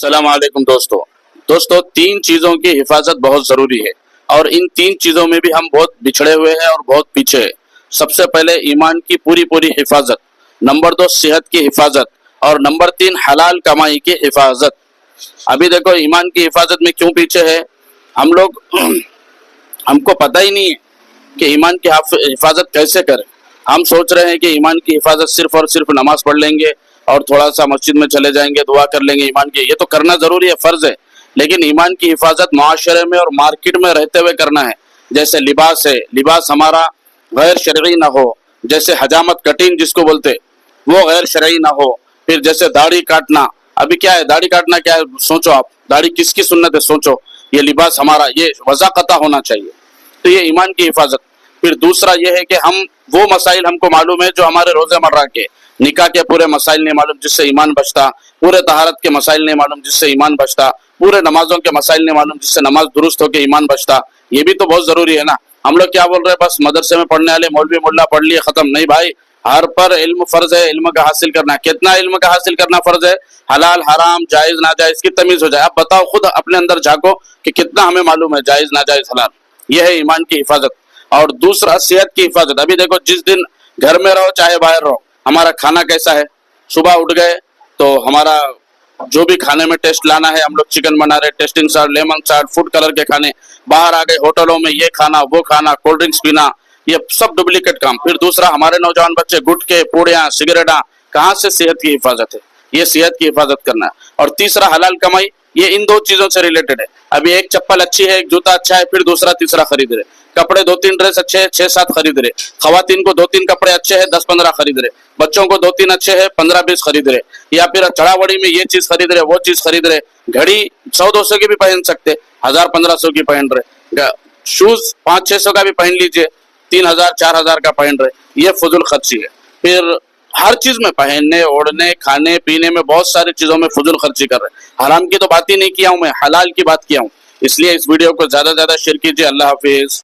السلام علیکم دوستو تین چیزوں کی حفاظت بہت ضروری ہے اور ان تین چیزوں میں بھی ہم بہت بچھڑے ہوئے ہیں اور بہت پیچھے ہیں۔ سب سے پہلے ایمان کی پوری حفاظت، نمبر 2 صحت کی حفاظت، اور نمبر 3 حلال کمائی کی حفاظت۔ ابھی دیکھو ایمان کی حفاظت میں کیوں پیچھے ہے؟ ہم کو پتہ ہی نہیں ہے کہ ایمان کی حفاظت کیسے کریں۔ ہم سوچ رہے ہیں کہ ایمان کی حفاظت صرف اور صرف نماز پڑھ لیں گے اور تھوڑا سا مسجد میں چلے جائیں گے، دعا کر لیں گے ایمان کی، یہ تو کرنا ضروری ہے، فرض ہے، لیکن ایمان کی حفاظت معاشرے میں اور مارکیٹ میں رہتے ہوئے کرنا ہے۔ جیسے لباس ہے، لباس ہمارا غیر شرعی نہ ہو، جیسے حجامت کٹنگ جس کو بولتے وہ غیر شرعی نہ ہو، پھر جیسے داڑھی کاٹنا، ابھی کیا ہے داڑھی کاٹنا، کیا ہے سوچو آپ، داڑھی کس کی سنت ہے سوچو، یہ لباس ہمارا یہ وضاقتہ ہونا چاہیے، تو یہ ایمان کی حفاظت۔ پھر دوسرا یہ ہے کہ ہم وہ مسائل ہم کو معلوم ہے جو ہمارے روزے مرہ کے، نکاح کے پورے مسائل نہیں معلوم جس سے ایمان بچتا، پورے طہارت کے مسائل نہیں معلوم جس سے ایمان بچتا، پورے نمازوں کے مسائل نہیں معلوم جس سے نماز درست ہو کے ایمان بچتا، یہ بھی تو بہت ضروری ہے نا۔ ہم لوگ کیا بول رہے ہیں، بس مدرسے میں پڑھنے والے مولوی ملا پڑھ لیے ختم، نہیں بھائی، ہر پر علم فرض ہے، علم کا حاصل کرنا، کتنا علم کا حاصل کرنا فرض ہے، حلال حرام جائز ناجائز کی تمیز ہو جائے۔ اب بتاؤ خود اپنے اندر جھانکو کہ کتنا ہمیں معلوم ہے جائز ناجائز حلال، یہ ہے ایمان کی حفاظت۔ اور دوسرا صحت کی حفاظت، ابھی دیکھو جس دن گھر میں رہو چاہے باہر رہو، ہمارا کھانا کیسا ہے، صبح اٹھ گئے تو ہمارا جو بھی کھانے میں ٹیسٹ لانا ہے، ہم لوگ چکن بنا رہے، testing salt, lemon salt, food colour کے کھانے، باہر آ گئے ہوٹلوں میں یہ کھانا وہ کھانا، کولڈ ڈرنکس پینا، یہ سب ڈپلیکیٹ کام۔ پھر دوسرا ہمارے نوجوان بچے گٹکے، پوڑیاں، سگریٹاں، کہاں سے صحت کی حفاظت ہے، یہ صحت کی حفاظت کرنا ہے۔ اور تیسرا حلال کمائی، یہ ان دو چیزوں سے ریلیٹڈ ہے۔ ابھی ایک چپل اچھی ہے، ایک جوتا اچھا ہے، پھر دوسرا تیسرا خرید رہے، کپڑے 2-3 ڈریس اچھے ہیں 6-7 خرید رہے، خواتین کو 2-3 کپڑے اچھے ہیں 10-15 خرید رہے، بچوں کو 2-3 اچھے ہیں 15-20 خرید رہے، یا پھر چڑھا بڑی میں یہ چیز خرید رہے وہ چیز خرید رہے، گھڑی 100-200 کی بھی پہن سکتے، 1000-1500 کی پہن رہے، شوز 500-600 کا بھی پہن لیجئے، 3000-4000 کا پہن رہے، یہ فضول خرچی ہے۔ پھر ہر چیز میں پہننے اوڑھنے کھانے پینے میں بہت ساری چیزوں میں فضول خرچی کر رہے۔ حرام کی تو بات ہی نہیں کیا ہوں میں، حلال کی بات کیا ہوں، اس لیے اس ویڈیو کو زیادہ سے زیادہ شیئر کیجیے۔ اللہ حافظ۔